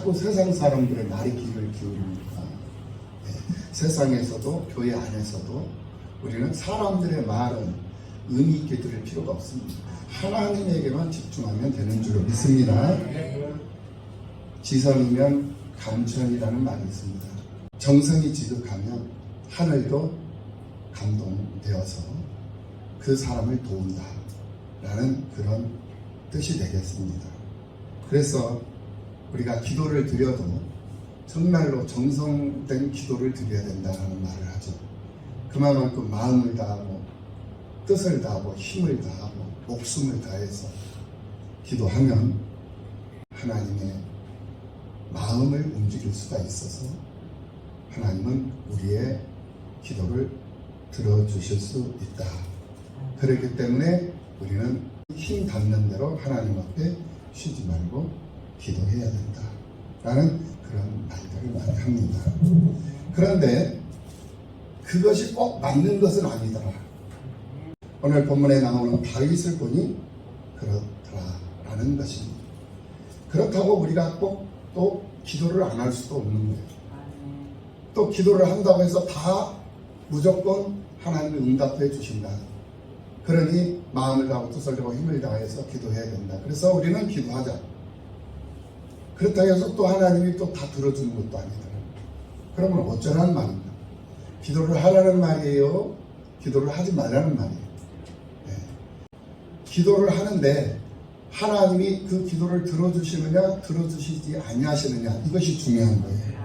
자꾸 세상 사람들의 말에 귀를 기울입니다. 세상에서도 교회 안에서도 우리는 사람들의 말은 의미 있게 들을 필요가 없습니다. 하나님에게만 집중하면 되는 줄로 믿습니다. 지성이면 감천이라는 말이 있습니다. 정성이 지극하면 하늘도 감동되어서 그 사람을 도운다 라는 그런 뜻이 되겠습니다. 그래서 우리가 기도를 드려도 정말로 정성된 기도를 드려야 된다는 말을 하죠. 그만큼 마음을 다하고 뜻을 다하고 힘을 다하고 목숨을 다해서 기도하면 하나님의 마음을 움직일 수가 있어서 하나님은 우리의 기도를 들어주실 수 있다. 그렇기 때문에 우리는 힘 닿는 대로 하나님 앞에 쉬지 말고 기도해야 된다 라는 그런 말들을 많이 합니다. 그런데 그것이 꼭 맞는 것은 아니더라. 오늘 본문에 나오는 다윗을 보니 그렇더라 라는 것입니다. 그렇다고 우리가 꼭 또 기도를 안 할 수도 없는 거예요. 또 기도를 한다고 해서 다 무조건 하나님이 응답해 주신다. 그러니 마음을 다하고 뜻을 다하고 힘을 다해서 기도해야 된다. 그래서 우리는 기도하자. 그렇다고 해서 또 하나님이 또 다 들어주는 것도 아니더라고요. 그러면 어쩌라는 말입니다. 기도를 하라는 말이에요? 기도를 하지 말라는 말이에요? 네. 기도를 하는데 하나님이 그 기도를 들어주시느냐 들어주시지 아니하시느냐 이것이 중요한 거예요.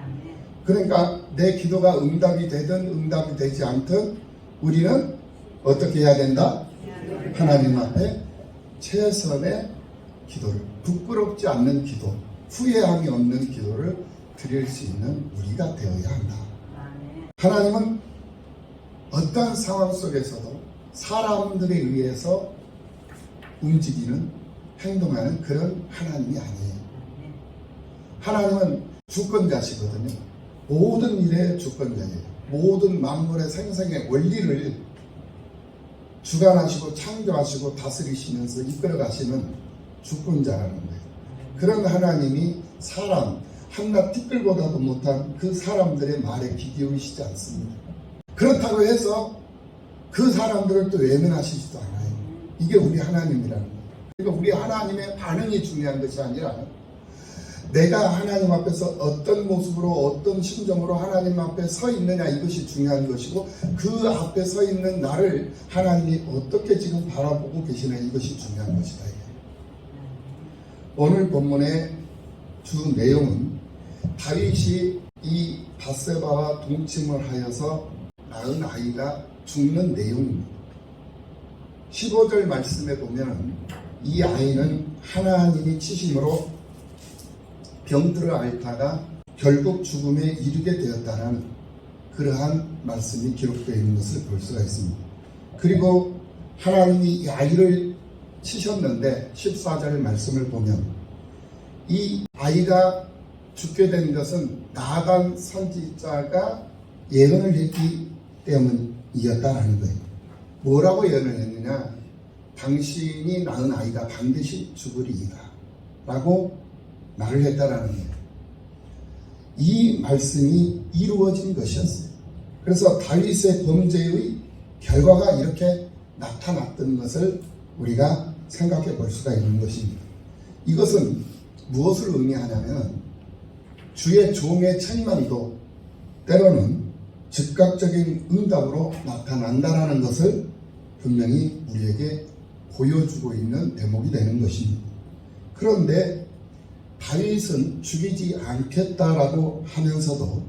그러니까 내 기도가 응답이 되든 응답이 되지 않든 우리는 어떻게 해야 된다? 하나님 앞에 최선의 기도를, 부끄럽지 않는 기도, 후회함이 없는 기도를 드릴 수 있는 우리가 되어야 한다. 하나님은 어떤 상황 속에서도 사람들에 의해서 움직이는 행동하는 그런 하나님이 아니에요. 하나님은 주권자시거든요. 모든 일의 주권자예요. 모든 만물의 생생의 원리를 주관하시고 창조하시고 다스리시면서 이끌어가시는 주권자라는 거예요. 그런 하나님이 사람 한낱 티끌보다도 못한 그 사람들의 말에 귀 기울이시지 않습니다. 그렇다고 해서 그 사람들을 또 외면하시지도 않아요. 이게 우리 하나님이라는 거예요. 그러니까 우리 하나님의 반응이 중요한 것이 아니라 내가 하나님 앞에서 어떤 모습으로 어떤 심정으로 하나님 앞에 서 있느냐 이것이 중요한 것이고 그 앞에 서 있는 나를 하나님이 어떻게 지금 바라보고 계시느냐 이것이 중요한 것이다. 오늘 본문의 주 내용은 다윗이 이 밧세바와 동침을 하여서 낳은 아이가 죽는 내용입니다. 15절 말씀에 보면 이 아이는 하나님이 치심으로 병들어 앓다가 결국 죽음에 이르게 되었다는 그러한 말씀이 기록되어 있는 것을 볼 수가 있습니다. 그리고 하나님이 이 아이를 치셨는데 14절 말씀을 보면 이 아이가 죽게 된 것은 나단 선지자가 예언을 했기 때문이었다라는 거예요. 뭐라고 예언을 했느냐? 당신이 낳은 아이가 반드시 죽으리이다 라고 말을 했다라는 거예요. 이 말씀이 이루어진 것이었어요. 그래서 다윗의 범죄의 결과가 이렇게 나타났던 것을 우리가 생각해 볼 수가 있는 것입니다. 이것은 무엇을 의미하냐면 주의 종의 책망도 때로는 즉각적인 응답으로 나타난다라는 것을 분명히 우리에게 보여주고 있는 대목이 되는 것입니다. 그런데 다윗은 죽이지 않겠다라고 하면서도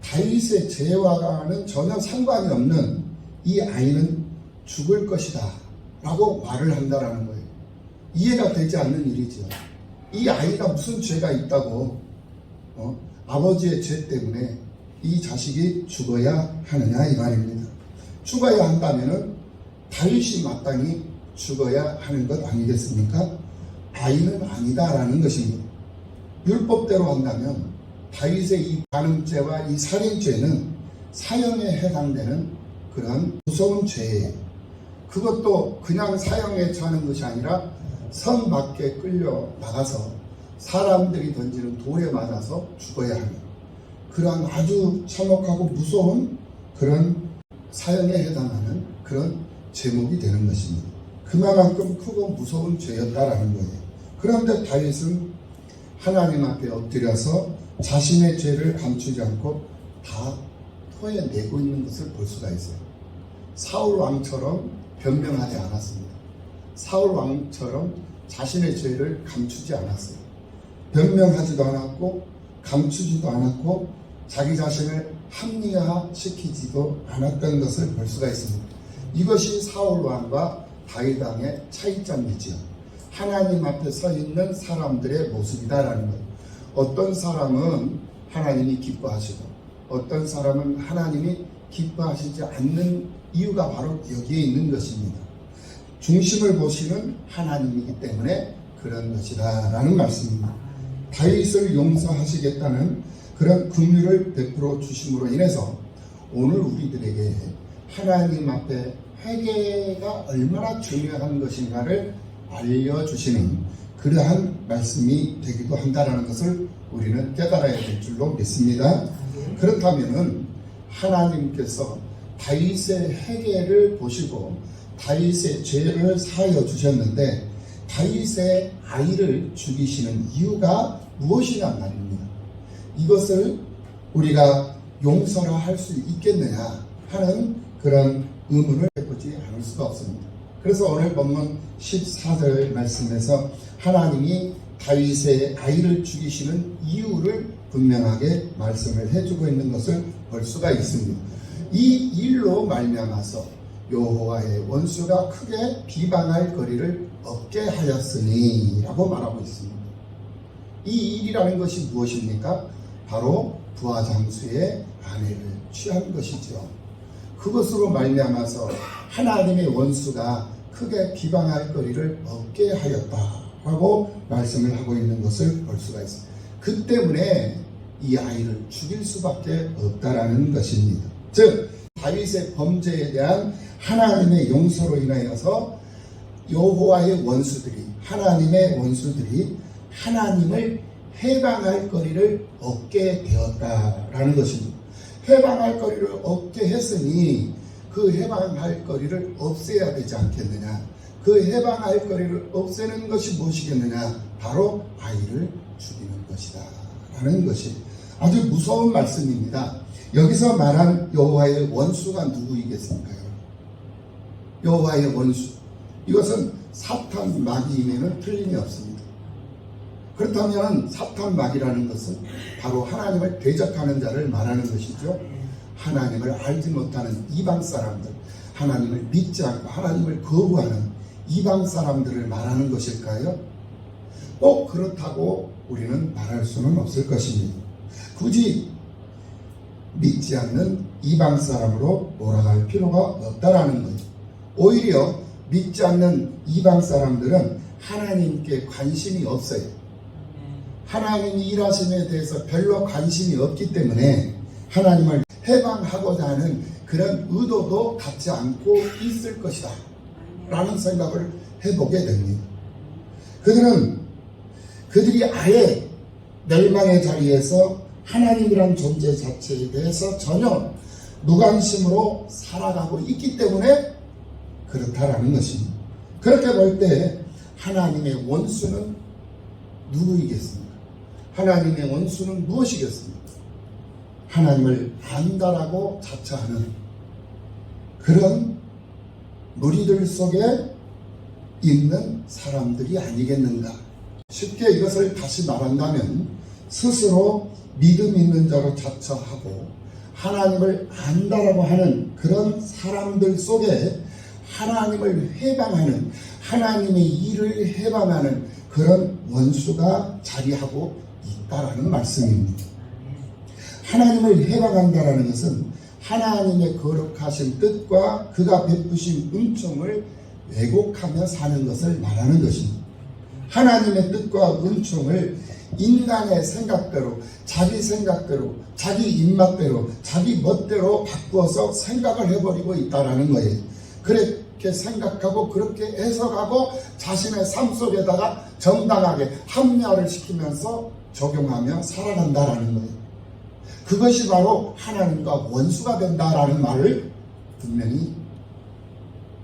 다윗의 죄와는 전혀 상관이 없는 이 아이는 죽을 것이다 라고 말을 한다라는 거예요. 이해가 되지 않는 일이죠. 이 아이가 무슨 죄가 있다고 아버지의 죄 때문에 이 자식이 죽어야 하느냐 이 말입니다. 죽어야 한다면은 다윗이 마땅히 죽어야 하는 것 아니겠습니까? 아이는 아니다라는 것입니다. 율법대로 한다면 다윗의 이 간음죄와 이 살인죄는 사형에 해당되는 그런 무서운 죄예요. 그것도 그냥 사형에 처하는 것이 아니라 성 밖에 끌려 나가서 사람들이 던지는 돌에 맞아서 죽어야 하는 그러한 아주 참혹하고 무서운 그런 사형에 해당하는 그런 제목이 되는 것입니다. 그만큼 크고 무서운 죄였다라는 거예요. 그런데 다윗은 하나님 앞에 엎드려서 자신의 죄를 감추지 않고 다 토해내고 있는 것을 볼 수가 있어요. 사울 왕처럼 변명하지 않았습니다. 사울 왕처럼 자신의 죄를 감추지 않았어요. 변명하지도 않았고 감추지도 않았고 자기 자신을 합리화시키지도 않았던 것을 볼 수가 있습니다. 이것이 사울 왕과 다윗 왕의 차이점이지요. 하나님 앞에 서 있는 사람들의 모습이다라는 거예요. 어떤 사람은 하나님이 기뻐하시고 어떤 사람은 하나님이 기뻐하시지 않는 이유가 바로 여기에 있는 것입니다. 중심을 보시는 하나님이기 때문에 그런 것이다 라는 말씀입니다. 다윗을 용서하시겠다는 그런 긍휼을 베풀어 주심으로 인해서 오늘 우리들에게 하나님 앞에 회개가 얼마나 중요한 것인가를 알려주시는 그러한 말씀이 되기도 한다는 것을 우리는 깨달아야 될 줄로 믿습니다. 그렇다면 하나님께서 다윗의 회개를 보시고 다윗의 죄를 사하여 주셨는데 다윗의 아이를 죽이시는 이유가 무엇이란 말입니다. 이것을 우리가 용서라 할 수 있겠느냐 하는 그런 의문을 해보지 않을 수가 없습니다. 그래서 오늘 본문 14절 말씀에서 하나님이 다윗의 아이를 죽이시는 이유를 분명하게 말씀을 해주고 있는 것을 볼 수가 있습니다. 이 일로 말미암아서 여호와의 원수가 크게 비방할 거리를 얻게 하였으니 라고 말하고 있습니다. 이 일이라는 것이 무엇입니까? 바로 부하장수의 아내를 취한 것이죠. 그것으로 말미암아서 하나님의 원수가 크게 비방할 거리를 얻게 하였다라고 말씀을 하고 있는 것을 볼 수가 있습니다. 그 때문에 이 아이를 죽일 수밖에 없다라는 것입니다. 즉 다윗의 범죄에 대한 하나님의 용서로 인하여서 여호와의 원수들이 하나님의 원수들이 하나님을 해방할 거리를 얻게 되었다라는 것입니다. 해방할 거리를 얻게 했으니 그 해방할 거리를 없애야 되지 않겠느냐. 그 해방할 거리를 없애는 것이 무엇이겠느냐. 바로 아이를 죽이는 것이다 라는 것이 아주 무서운 말씀입니다. 여기서 말한 여호와의 원수가 누구이겠습니까? 여호와의 원수, 이것은 사탄 마귀임에는 틀림이 없습니다. 그렇다면 사탄 마귀라는 것은 바로 하나님을 대적하는 자를 말하는 것이죠. 하나님을 알지 못하는 이방 사람들, 하나님을 믿지 않고 하나님을 거부하는 이방 사람들을 말하는 것일까요? 꼭 그렇다고 우리는 말할 수는 없을 것입니다. 굳이 믿지 않는 이방 사람으로 몰아갈 필요가 없다라는 거죠. 오히려 믿지 않는 이방 사람들은 하나님께 관심이 없어요. 하나님이 일하심에 대해서 별로 관심이 없기 때문에 하나님을 해방하고자 하는 그런 의도도 갖지 않고 있을 것이다 라는 생각을 해보게 됩니다. 그들이 아예 멸망의 자리에서 하나님이란 존재 자체에 대해서 전혀 무관심으로 살아가고 있기 때문에 그렇다라는 것입니다. 그렇게 볼 때 하나님의 원수는 누구이겠습니까? 하나님의 원수는 무엇이겠습니까? 하나님을 안다라고 자처하는 그런 무리들 속에 있는 사람들이 아니겠는가. 쉽게 이것을 다시 말한다면 스스로 믿음 있는 자로 자처하고 하나님을 안다라고 하는 그런 사람들 속에 하나님을 해방하는, 하나님의 일을 해방하는 그런 원수가 자리하고 있다라는 말씀입니다. 하나님을 해방한다라는 것은 하나님의 거룩하신 뜻과 그가 베푸신 은총을 왜곡하며 사는 것을 말하는 것입니다. 하나님의 뜻과 은총을 인간의 생각대로, 자기 생각대로, 자기 입맛대로, 자기 멋대로 바꾸어서 생각을 해버리고 있다라는 거예요. 그렇게 생각하고 그렇게 해석하고 자신의 삶 속에다가 정당하게 합리화를 시키면서 적용하며 살아간다라는 거예요. 그것이 바로 하나님과 원수가 된다라는 말을 분명히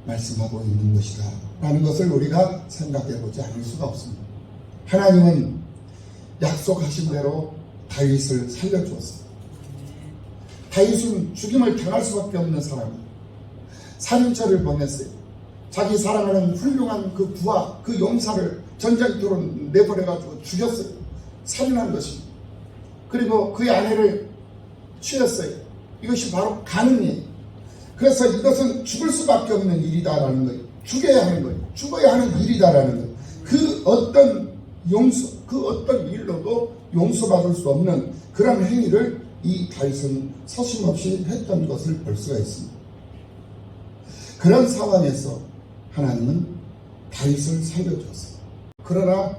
말씀하고 있는 것이다 라는 것을 우리가 생각해 보지 않을 수가 없습니다. 하나님은 약속하신 대로 다윗을 살려주었습니다. 다윗은 죽임을 당할 수밖에 없는 사람이에요. 살인죄를 범했어요. 자기 사랑하는 훌륭한 그 부하, 그 용사를 전쟁터로 내보내가지고 죽였어요. 살인한 것입니다. 그리고 그의 아내를 취했어요. 이것이 바로 가늠이에요. 그래서 이것은 죽을 수밖에 없는 일이다라는 거예요. 죽여야 하는 거예요. 죽어야 하는 일이다라는 거예요. 그 어떤 일로도 용서받을 수 없는 그런 행위를 이 다윗은 서슴없이 했던 것을 볼 수가 있습니다. 그런 상황에서 하나님은 다윗을 살려주었어요. 그러나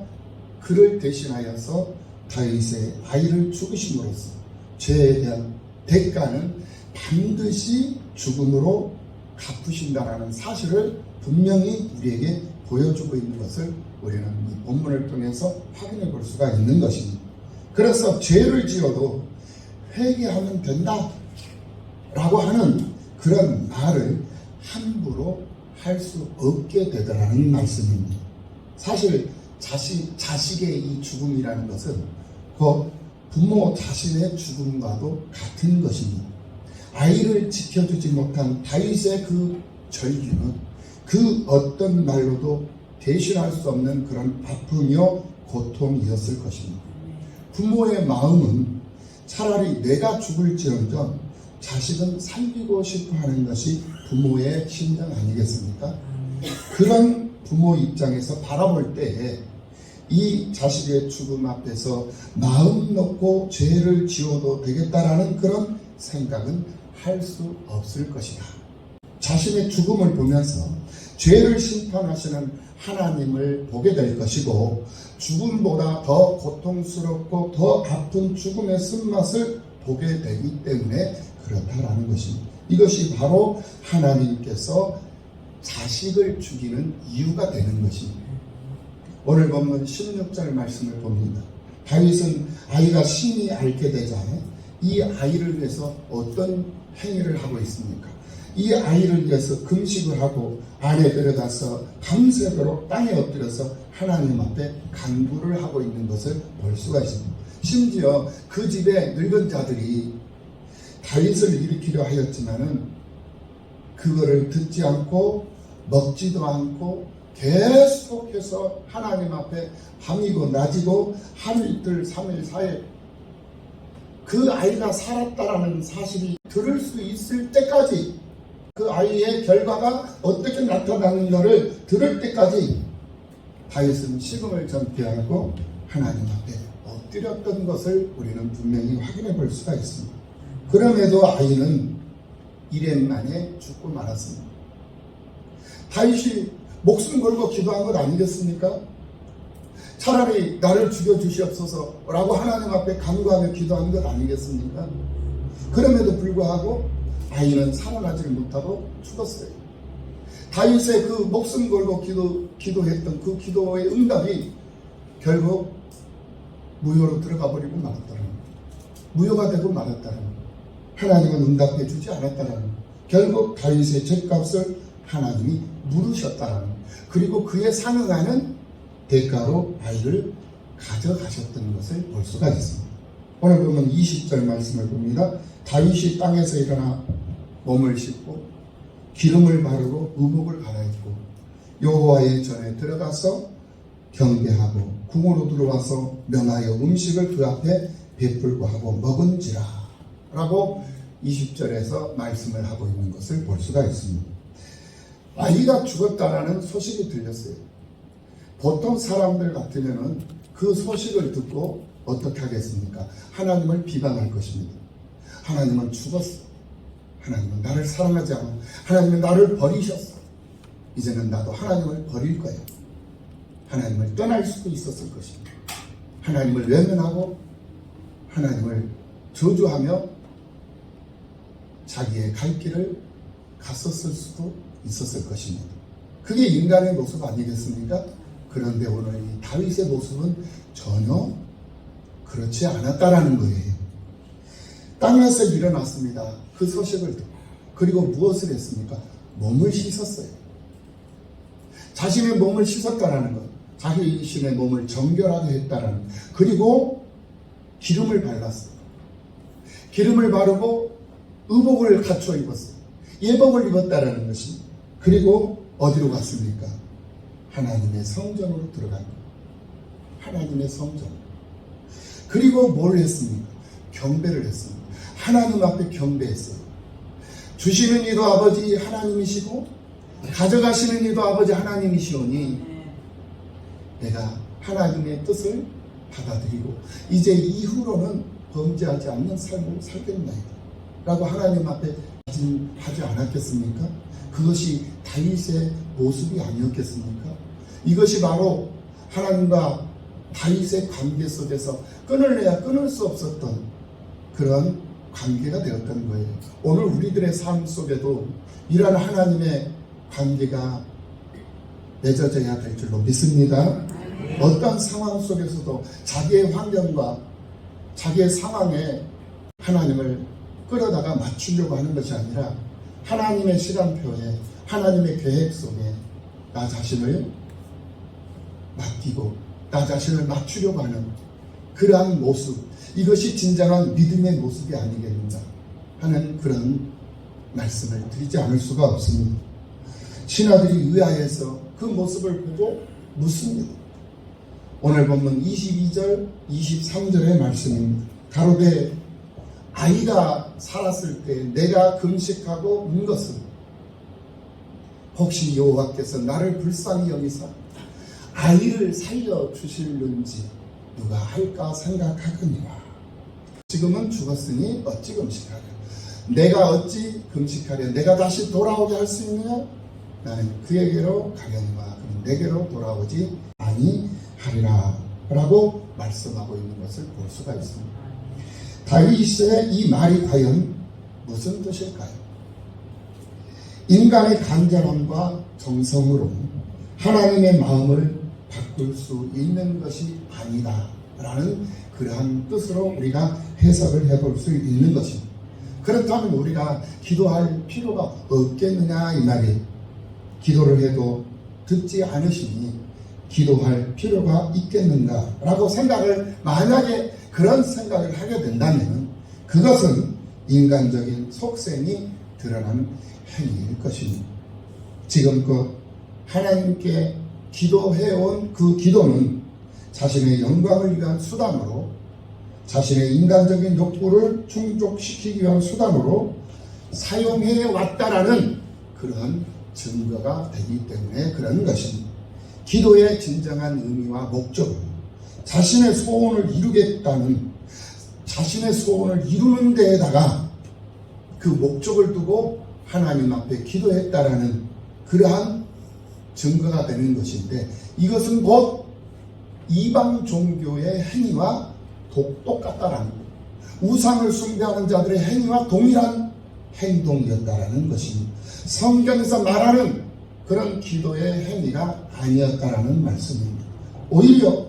그를 대신하여서 다윗의 아이를 죽으심으로써 죄에 대한 대가는 반드시 죽음으로 갚으신다라는 사실을 분명히 우리에게 보여주고 있는 것을 우리는 이 본문을 통해서 확인해 볼 수가 있는 것입니다. 그래서 죄를 지어도 회개하면 된다 라고 하는 그런 말을 함부로 할 수 없게 되더라는 말씀입니다. 사실 자식의 이 죽음이라는 것은 그 부모 자신의 죽음과도 같은 것입니다. 아이를 지켜주지 못한 다윗의 그 절규는 그 어떤 말로도 대신할 수 없는 그런 아픔이요 고통이었을 것입니다. 부모의 마음은 차라리 내가 죽을지언정 자식은 살리고 싶어 하는 것이 부모의 심정 아니겠습니까? 그런 부모 입장에서 바라볼 때에 이 자식의 죽음 앞에서 마음 놓고 죄를 지어도 되겠다라는 그런 생각은 할 수 없을 것이다. 자신의 죽음을 보면서 죄를 심판하시는 하나님을 보게 될 것이고 죽음보다 더 고통스럽고 더 아픈 죽음의 쓴맛을 보게 되기 때문에 그렇다라는 것입니다. 이것이 바로 하나님께서 자식을 죽이는 이유가 되는 것입니다. 오늘 본문 16절 말씀을 봅니다. 다윗은 아이가 심히 앓게 되자 이 아이를 위해서 어떤 행위를 하고 있습니까? 이 아이를 위해서 금식을 하고 안에 들어가서 밤새도록 땅에 엎드려서 하나님 앞에 간구를 하고 있는 것을 볼 수가 있습니다. 심지어 그 집에 늙은 자들이 다윗을 일으키려 하였지만은 그거를 듣지 않고 먹지도 않고 계속해서 하나님 앞에 밤이고 낮이고 하루 이틀 3일 4일 그 아이가 살았다라는 사실이 들을 수 있을 때까지 그 아이의 결과가 어떻게 나타나는가를 들을 때까지 다윗은 식음을 전폐하고 하나님 앞에 엎드렸던 것을 우리는 분명히 확인해 볼 수가 있습니다. 그럼에도 아이는 1년 만에 죽고 말았습니다. 다윗이 목숨 걸고 기도한 것 아니겠습니까? 차라리 나를 죽여주시옵소서 라고 하나님 앞에 간구하며 기도한 것 아니겠습니까? 그럼에도 불구하고 아이는 살아나지를 못하고 죽었어요. 다윗의 그 목숨 걸고 기도했던 그 기도의 응답이 결국 무효로 들어가 버리고 말았다는 거예요. 무효가 되고 말았다는 거예요. 하나님은 응답해 주지 않았다는 거예요. 결국 다윗의 죗값을 하나님이 물으셨다는 거예요. 그리고 그에 상응하는 대가로 아이를 가져가셨던 것을 볼 수가 있습니다. 오늘 보면 20절 말씀을 봅니다. 다윗이 땅에서 일어나 몸을 씻고 기름을 바르고 의복을 갈아입고 여호와의 전에 들어가서 경배하고 궁으로 들어와서 명하여 음식을 그 앞에 베풀고 하고 먹은지라 라고 20절에서 말씀을 하고 있는 것을 볼 수가 있습니다. 아이가 죽었다라는 소식이 들렸어요. 보통 사람들 같으면 그 소식을 듣고 어떻게 하겠습니까? 하나님을 비방할 것입니다. 하나님은 죽었어. 하나님은 나를 사랑하지 않아. 하나님은 나를 버리셨어. 이제는 나도 하나님을 버릴 거야. 하나님을 떠날 수도 있었을 것입니다. 하나님을 외면하고 하나님을 저주하며 자기의 갈 길을 갔었을 수도 있었을 것입니다. 그게 인간의 모습 아니겠습니까? 그런데 오늘 이 다윗의 모습은 전혀 그렇지 않았다라는 거예요. 땅에서 일어났습니다. 그 소식을 듣고. 그리고 무엇을 했습니까? 몸을 씻었어요. 자신의 몸을 씻었다라는 것, 자신의 몸을 정결하게 했다라는 것. 그리고 기름을 발랐어요. 기름을 바르고 의복을 갖춰 입었어요. 예복을 입었다라는 것이. 그리고 어디로 갔습니까? 하나님의 성전으로 들어간 거예요. 하나님의 성전. 그리고 뭘 했습니까? 경배를 했습니다. 하나님 앞에 경배했어요. 주시는 이도 아버지 하나님이시고 가져가시는 이도 아버지 하나님이시오니 내가 하나님의 뜻을 받아들이고 이제 이후로는 범죄하지 않는 삶을 살겠나이다 라고 하나님 앞에 하지 않았겠습니까? 그것이 다윗의 모습이 아니었겠습니까? 이것이 바로 하나님과 다윗의 관계 속에서 끊을래야 끊을 수 없었던 그런 관계가 되었던 거예요. 오늘 우리들의 삶 속에도 이러한 하나님의 관계가 맺어져야 될 줄로 믿습니다. 어떤 상황 속에서도 자기의 환경과 자기의 상황에 하나님을 끌어다가 맞추려고 하는 것이 아니라 하나님의 시간표에 하나님의 계획 속에 나 자신을 맡기고 나 자신을 맞추려고 하는 그러한 모습, 이것이 진정한 믿음의 모습이 아니겠는가 하는 그런 말씀을 드리지 않을 수가 없습니다. 신하들이 의아해서 그 모습을 보고 묻습니다. 오늘 본문 22절 23절의 말씀입니다. 가로되 아이가 살았을 때 내가 금식하고 운 것은 혹시 여호와께서 나를 불쌍히 여기사 아이를 살려주실는지 누가 할까 생각하거니와. 지금은 죽었으니 어찌 금식하랴. 내가 어찌 금식하랴. 내가 다시 돌아오게 할 수 있느냐. 나는 그에게로 가려니와 그는 내게로 돌아오지 아니하리라 라고 말씀하고 있는 것을 볼 수가 있습니다. 다윗의 이 말이 과연 무슨 뜻일까요? 인간의 간절함과 정성으로 하나님의 마음을 바꿀 수 있는 것이 아니다 라는 그러한 뜻으로 우리가 해석을 해볼 수 있는 것입니다. 그렇다면 우리가 기도할 필요가 없겠느냐 이 말이에요. 기도를 해도 듣지 않으시니 기도할 필요가 있겠는가 라고 생각을, 만약에 그런 생각을 하게 된다면 그것은 인간적인 속셈이 드러난 행위일 것입니다. 지금껏 하나님께 기도해온 그 기도는 자신의 영광을 위한 수단으로, 자신의 인간적인 욕구를 충족시키기 위한 수단으로 사용해 왔다라는 그런 증거가 되기 때문에 그런 것입니다. 기도의 진정한 의미와 목적은 자신의 소원을 이루겠다는, 자신의 소원을 이루는 데에다가 그 목적을 두고 하나님 앞에 기도했다라는 그러한 증거가 되는 것인데, 이것은 곧 이방 종교의 행위와 똑같다라는 것, 우상을 숭배하는 자들의 행위와 동일한 행동이었다라는 것입니다. 성경에서 말하는 그런 기도의 행위가 아니었다라는 말씀입니다. 오히려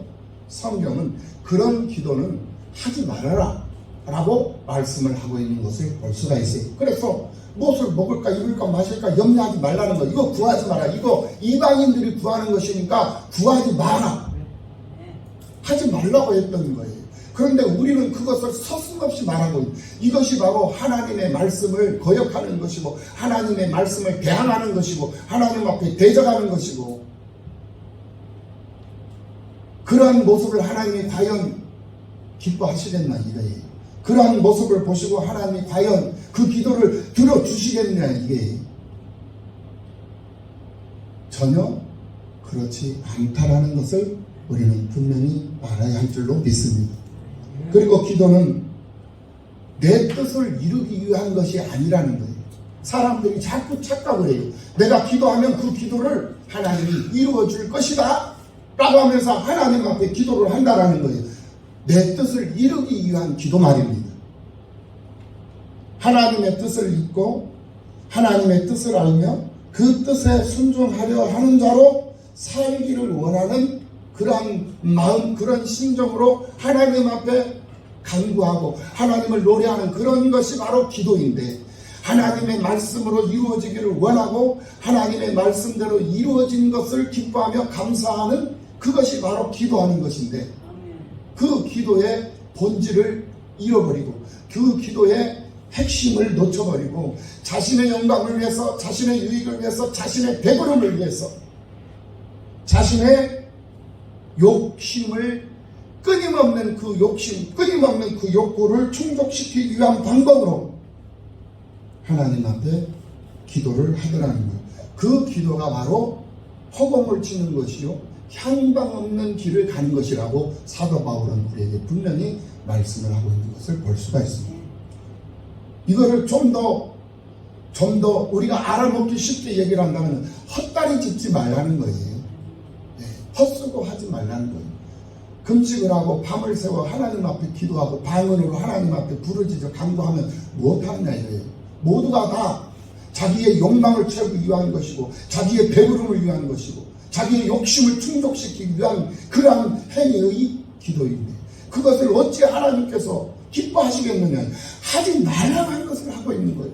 성경은 그런 기도는 하지 말아라 라고 말씀을 하고 있는 것을 볼 수가 있어요. 그래서 무엇을 먹을까 입을까 마실까 염려하지 말라는 거, 이거 구하지 마라, 이거 이방인들이 구하는 것이니까 구하지 마라, 하지 말라고 했던 거예요. 그런데 우리는 그것을 서슴없이 말하고 있는, 이것이 바로 하나님의 말씀을 거역하는 것이고 하나님의 말씀을 대항하는 것이고 하나님 앞에 대적하는 것이고, 그러한 모습을 하나님이 과연 기뻐하시겠나 이거예요. 그러한 모습을 보시고 하나님이 과연 그 기도를 들어주시겠냐 이게 전혀 그렇지 않다라는 것을 우리는 분명히 알아야 할 줄로 믿습니다. 그리고 기도는 내 뜻을 이루기 위한 것이 아니라는 거예요. 사람들이 자꾸 착각을 해요. 내가 기도하면 그 기도를 하나님이 이루어 줄 것이다 라고 하면서 하나님 앞에 기도를 한다라는 거예요. 내 뜻을 이루기 위한 기도 말입니다. 하나님의 뜻을 잊고 하나님의 뜻을 알며 그 뜻에 순종하려 하는 자로 살기를 원하는 그러한 마음, 그런 심정으로 하나님 앞에 간구하고 하나님을 노래하는 그런 것이 바로 기도인데, 하나님의 말씀으로 이루어지기를 원하고 하나님의 말씀대로 이루어진 것을 기뻐하며 감사하는 그것이 바로 기도하는 것인데, 그 기도의 본질을 잃어버리고 그 기도의 핵심을 놓쳐버리고 자신의 영광을 위해서, 자신의 유익을 위해서, 자신의 배부름을 위해서 자신의 욕심을 끊임없는 그 욕심, 끊임없는 그 욕구를 충족시키기 위한 방법으로 하나님 앞에 기도를 하더라는 거예요. 그 기도가 바로 허공을 치는 것이요 향방 없는 길을 가는 것이라고 사도 바울은 우리에게 분명히 말씀을 하고 있는 것을 볼 수가 있습니다. 이거를 좀 더 우리가 알아먹기 쉽게 얘기를 한다면 헛다리 짚지 말라는 거예요. 헛수고 하지 말라는 거예요. 금식을 하고 밤을 새워 하나님 앞에 기도하고 방언으로 하나님 앞에 부르짖어 간구하면 무엇하느냐 이거예요. 모두가 다 자기의 욕망을 채우기 위한 것이고 자기의 배부름을 위한 것이고 자기의 욕심을 충족시키기 위한 그러한 행위의 기도인데, 그것을 어찌 하나님께서 기뻐하시겠느냐. 하지 말라고 한 것을 하고 있는 거예요.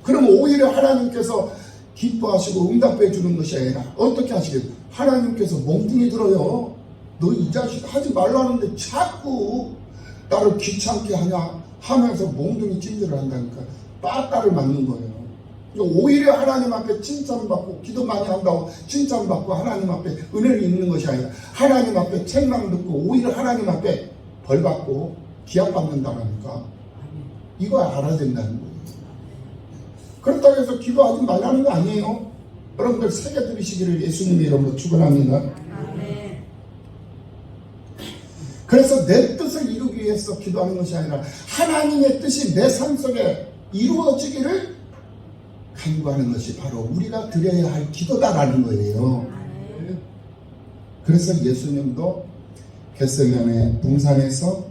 그럼 오히려 하나님께서 기뻐하시고 응답해 주는 것이 아니라 어떻게 하시겠어요? 하나님께서 몽둥이 들어요. 너 이 자식 하지 말라는데 자꾸 나를 귀찮게 하냐 하면서 몽둥이 찜질을 한다니까 빠따를 맞는 거예요. 오히려 하나님 앞에 칭찬받고 기도 많이 한다고 칭찬받고 하나님 앞에 은혜를 입는 것이 아니라 하나님 앞에 책망 듣고 오히려 하나님 앞에 벌받고 기합받는다니까. 이거 알아야 된다는 거예요. 그렇다고 해서 기도하지 말라는 거 아니에요. 여러분들 새겨 들으시기를 예수님의 이름으로 축원합니다. 그래서 내 뜻을 이루기 위해서 기도하는 것이 아니라 하나님의 뜻이 내 삶 속에 이루어지기를 간구하는 것이 바로 우리가 드려야 할 기도다라는 거예요. 그래서 예수님도 겟세마네 동산에서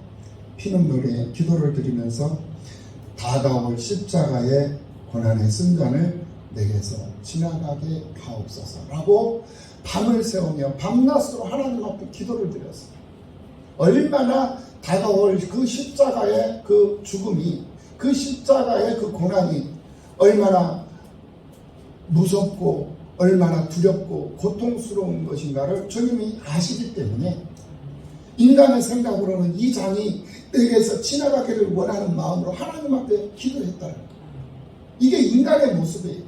피눈물의 기도를 드리면서 다가올 십자가의 고난의 순간을 내게서 지나가게 하옵소서라고 밤을 새우며 밤낮으로 하나님 앞에 기도를 드렸어요. 얼마나 다가올 그 십자가의 그 죽음이, 그 십자가의 그 고난이 얼마나 무섭고 얼마나 두렵고 고통스러운 것인가를 주님이 아시기 때문에 인간의 생각으로는 이 장이 내게서 지나가기를 원하는 마음으로 하나님 앞에 기도했다는 거예요. 이게 인간의 모습이에요.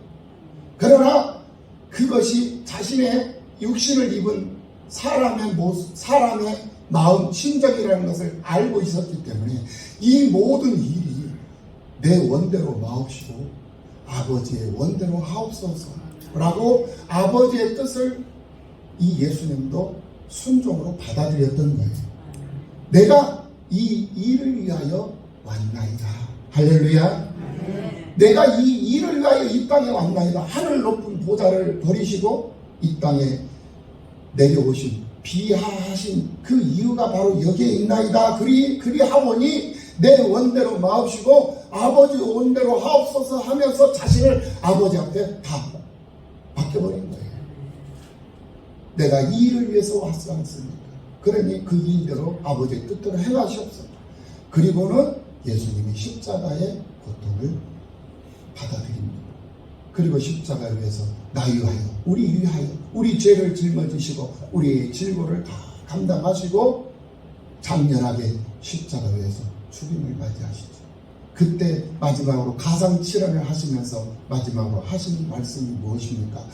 그러나 그것이 자신의 육신을 입은 사람의 모습, 사람의 마음, 심정이라는 것을 알고 있었기 때문에 이 모든 일이 내 원대로 마옵시고 아버지의 원대로 하옵소서라고 아버지의 뜻을 이 예수님도 순종으로 받아들였던 거예요. 내가 이 일을 위하여 왔나이다. 할렐루야. 내가 이 일을 위하여 이 땅에 왔나이다. 하늘 높은 보좌를 버리시고 이 땅에 내려오신 비하하신 그 이유가 바로 여기에 있나이다. 그리하오니 내 원대로 마옵시고 아버지 원대로 하옵소서 하면서 자신을 아버지 앞에 다 맡겨버린 거예요. 내가 이 일을 위해서 왔지 않습니까? 그러니 그 일대로 아버지의 뜻대로 행하시옵소서. 그리고는 예수님이 십자가의 고통을 받아들입니다. 그리고 십자가 위에서 나 위하여, 우리 위하여, 우리 죄를 짊어지시고 우리의 질고를 다 감당하시고 장렬하게 십자가 위에서 죽임을 맞이하시죠. 그때 마지막으로 가상칠언을 하시면서 마지막으로 하시는 말씀이 무엇입니까?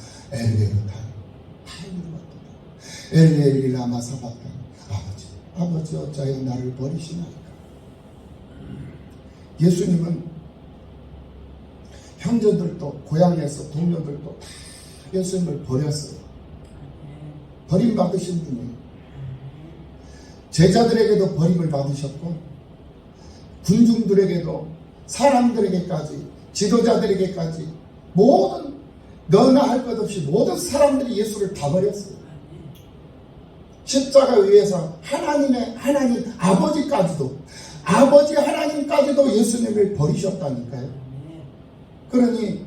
엘레 라마 사박다니. 아버지 어찌하여 나를 버리시나이까. 예수님은 형제들도 고향에서 동료들도 다 예수님을 버렸어요. 버림받으신 분이에요. 제자들에게도 버림을 받으셨고 군중들에게도 사람들에게까지 지도자들에게까지 모든 너나 할 것 없이 모든 사람들이 예수를 다 버렸어요. 십자가 위에서 하나님 아버지까지도 아버지 하나님까지도 예수님을 버리셨다니까요. 그러니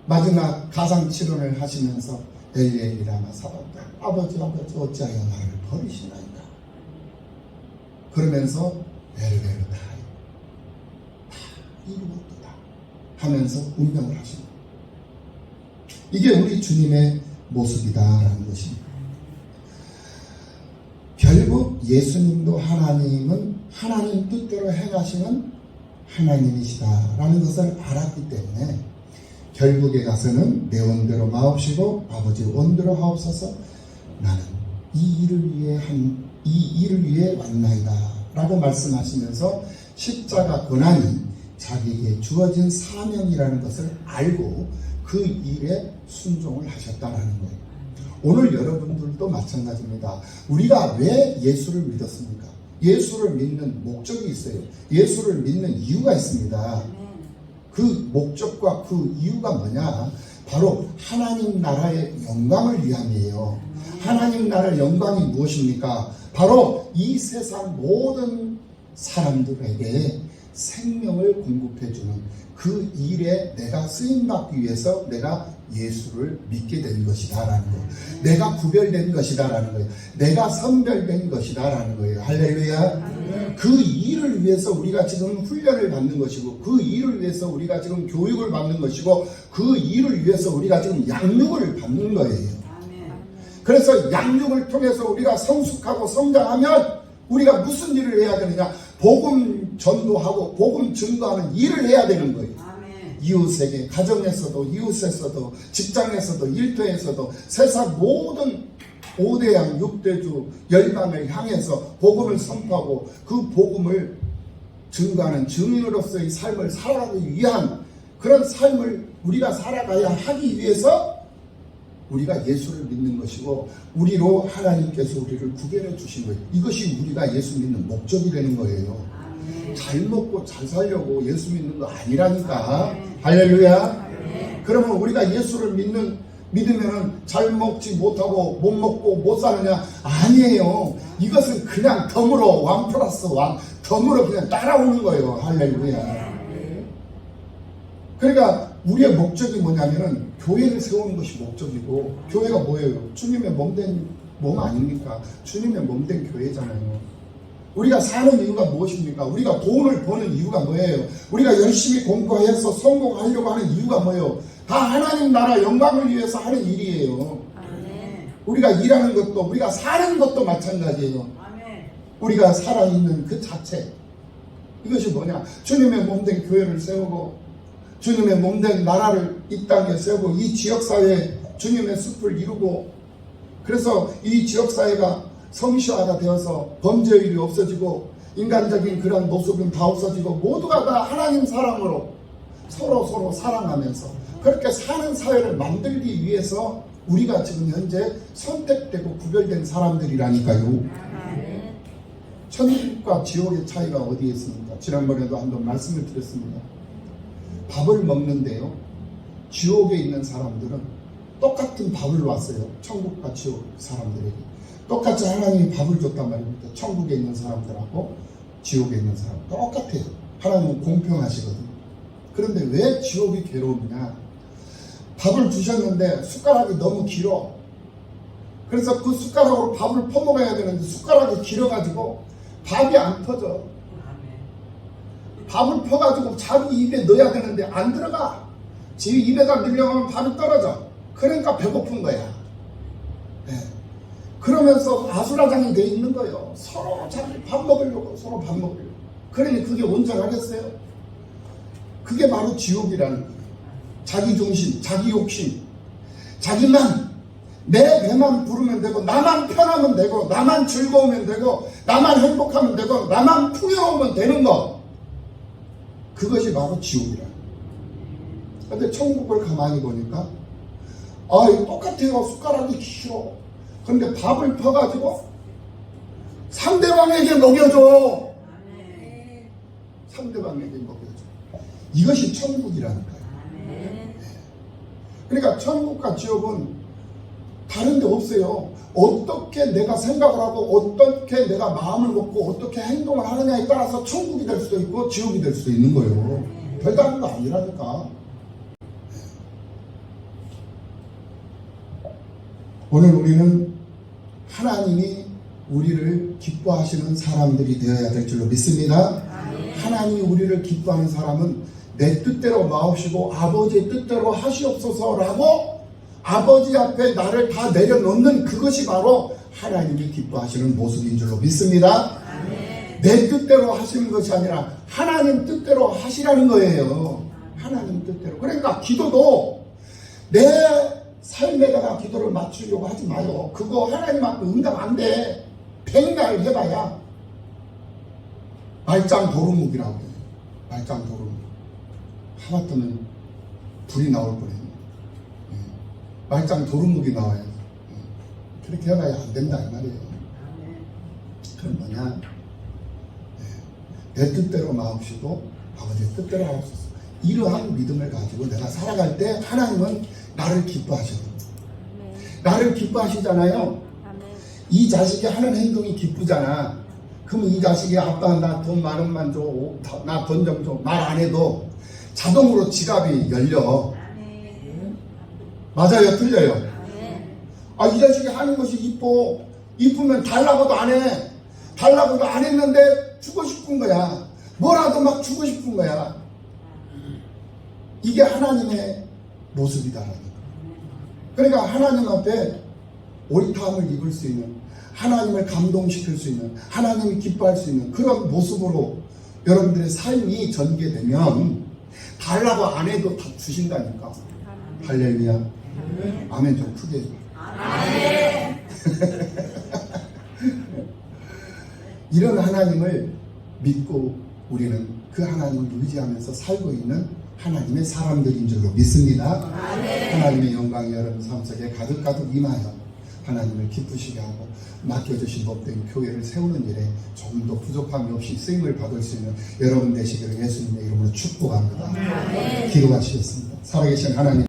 마지막 가상치론을 하시면서 엘리엘리 라마 사박다. 아버지 어찌하여 나를 버리시나이까. 그러면서 에르베르 다 이루었도다 하면서 운명을 하십니다. 이게 우리 주님의 모습이다라는 것입니다. 결국 예수님도 하나님 뜻대로 행하시는 하나님이시다라는 것을 알았기 때문에 결국에 가서는 내 원대로 마옵시고 아버지 원대로 하옵소서. 나는 이 일을 위해 왔나이다 라고 말씀하시면서 십자가 고난이 자기에게 주어진 사명이라는 것을 알고 그 일에 순종을 하셨다라는 거예요. 오늘 여러분들도 마찬가지입니다. 우리가 왜 예수를 믿었습니까? 예수를 믿는 목적이 있어요. 예수를 믿는 이유가 있습니다. 그 목적과 그 이유가 뭐냐? 바로 하나님 나라의 영광을 위함이에요. 하나님 나라의 영광이 무엇입니까? 바로 이 세상 모든 사람들에게 생명을 공급해주는 그 일에 내가 쓰임받기 위해서 내가 예수를 믿게 된 것이다 라는 거예요. 내가 구별된 것이다 라는 거예요. 내가 선별된 것이다 라는 거예요. 할렐루야. 그 일을 위해서 우리가 지금 훈련을 받는 것이고 그 일을 위해서 우리가 지금 교육을 받는 것이고 그 일을 위해서 우리가 지금 양육을 받는 거예요. 그래서 양육을 통해서 우리가 성숙하고 성장하면 우리가 무슨 일을 해야 되느냐? 복음 전도하고 복음 증거하는 일을 해야 되는 거예요. 이웃에게, 가정에서도, 이웃에서도, 직장에서도, 일터에서도, 세상 모든 5대양 6대주 열방을 향해서 복음을 선포하고 그 복음을 증거하는 증인으로서의 삶을 살아가기 위한 그런 삶을 우리가 살아가야 하기 위해서 우리가 예수를 믿는 것이고 우리로 하나님께서 우리를 구별해 주신 거예요. 이것이 우리가 예수 믿는 목적이 되는 거예요. 잘 먹고 잘 살려고 예수 믿는 거 아니라니까. 할렐루야. 그러면 우리가 예수를 믿으면 잘 먹지 못하고 못 먹고 못 사느냐? 아니에요. 이것은 그냥 덤으로 1+1 덤으로 그냥 따라오는 거예요. 할렐루야. 그러니까 우리의 목적이 뭐냐면은 교회를 세우는 것이 목적이고 교회가 뭐예요? 주님의 몸된 몸 아닙니까? 주님의 몸된 교회잖아요. 우리가 사는 이유가 무엇입니까? 우리가 돈을 버는 이유가 뭐예요? 우리가 열심히 공부해서 성공하려고 하는 이유가 뭐예요? 다 하나님 나라 영광을 위해서 하는 일이에요. 우리가 일하는 것도 우리가 사는 것도 마찬가지예요. 우리가 살아있는 그 자체 이것이 뭐냐? 주님의 몸된 교회를 세우고 주님의 몸된 나라를 이 땅에 세우고 이 지역사회에 주님의 숲을 이루고 그래서 이 지역사회가 성시화가 되어서 범죄율이 없어지고 인간적인 그런 모습은 다 없어지고 모두가 다 하나님 사랑으로 서로 사랑하면서 그렇게 사는 사회를 만들기 위해서 우리가 지금 현재 선택되고 구별된 사람들이라니까요. 천국과 지옥의 차이가 어디에 있습니까? 지난번에도 한번 말씀을 드렸습니다. 밥을 먹는데요. 지옥에 있는 사람들은 똑같은 밥을 왔어요. 천국과 지옥 사람들에게. 똑같이 하나님이 밥을 줬단 말입니다. 천국에 있는 사람들하고 지옥에 있는 사람 똑같아요. 하나님은 공평하시거든요. 그런데 왜 지옥이 괴로우냐? 밥을 주셨는데 숟가락이 너무 길어. 그래서 그 숟가락으로 밥을 퍼먹어야 되는데 숟가락이 길어가지고 밥이 안 터져. 밥을 퍼가지고 자기 입에 넣어야 되는데 안 들어가. 지 입에다 넣으려고 하면 밥이 떨어져. 그러니까 배고픈 거야. 네. 그러면서 아수라장이 돼 있는 거예요. 서로 자기 밥 먹으려고 서로 밥 먹으려고. 그러니 그게 온전하겠어요? 그게 바로 지옥이라는 거예요. 자기 중심, 자기 욕심, 자기만 내 배만 부르면 되고 나만 편하면 되고 나만 즐거우면 되고 나만 행복하면 되고 나만 풍요하면 되는 것. 그것이 바로 지옥이라. 근데 천국을 가만히 보니까 이거 똑같아요. 숟가락이 길어. 그런데 밥을 퍼가지고 상대방에게 먹여줘. 상대방에게 먹여줘. 이것이 천국이라니까요. 네. 그러니까 천국과 지옥은 다른 데 없어요. 어떻게 내가 생각을 하고 어떻게 내가 마음을 먹고 어떻게 행동을 하느냐에 따라서 천국이 될 수도 있고 지옥이 될 수도 있는 거예요. 별다른 거 아니라니까. 오늘 우리는 하나님이 우리를 기뻐하시는 사람들이 되어야 될 줄로 믿습니다. 하나님이 우리를 기뻐하는 사람은 내 뜻대로 마옵시고 아버지의 뜻대로 하시옵소서라고 아버지 앞에 나를 다 내려놓는 그것이 바로 하나님이 기뻐하시는 모습인 줄로 믿습니다. 내 뜻대로 하시는 것이 아니라 하나님 뜻대로 하시라는 거예요. 하나님 뜻대로. 그러니까 기도도 내 삶에다가 기도를 맞추려고 하지 마요. 그거 하나님 앞에 응답 안 돼. 100날 해봐야 말짱 도루묵이라고 해요. 말짱 도루묵. 하마터면 불이 나올 뻔했네. 말짱 도루묵이 나와요. 그렇게 해봐야 안 된다 이 말이에요. 그건 뭐냐? 내 뜻대로 마옵시고 아버지의 뜻대로 하옵소서. 이러한 믿음을 가지고 내가 살아갈 때 하나님은 나를 기뻐하셔요. 나를 기뻐하시잖아요. 이 자식이 하는 행동이 기쁘잖아. 그러면 이 자식이 아빠 나 돈 10,000원 줘, 나 돈 좀 줘, 말 안 해도 자동으로 지갑이 열려. 맞아요? 틀려요? 아, 이 자식이 하는 것이 이뻐. 이쁘면 달라고도 안 해. 달라고도 안 했는데 주고 싶은 거야. 뭐라도 막 주고 싶은 거야. 이게 하나님의 모습이다라는 거. 그러니까 하나님 앞에 옳다함을 입을 수 있는, 하나님을 감동시킬 수 있는, 하나님이 기뻐할 수 있는 그런 모습으로 여러분들의 삶이 전개되면 달라고 안 해도 다 주신다니까. 할렐루야. 아멘 좀 크게 해봐. 아멘. 이런 하나님을 믿고 우리는 그 하나님을 의지하면서 살고 있는 하나님의 사람들인 줄로 믿습니다. 하나님의 영광이 여러분 삶 속에 가득가득 임하여 하나님을 기쁘시게 하고 맡겨주신 법된 교회를 세우는 일에 조금 더 부족함이 없이 쓰임을 받을 수 있는 여러분 되시기를 예수님의 이름으로 축복합니다. 기도하시겠습니다. 살아계신 하나님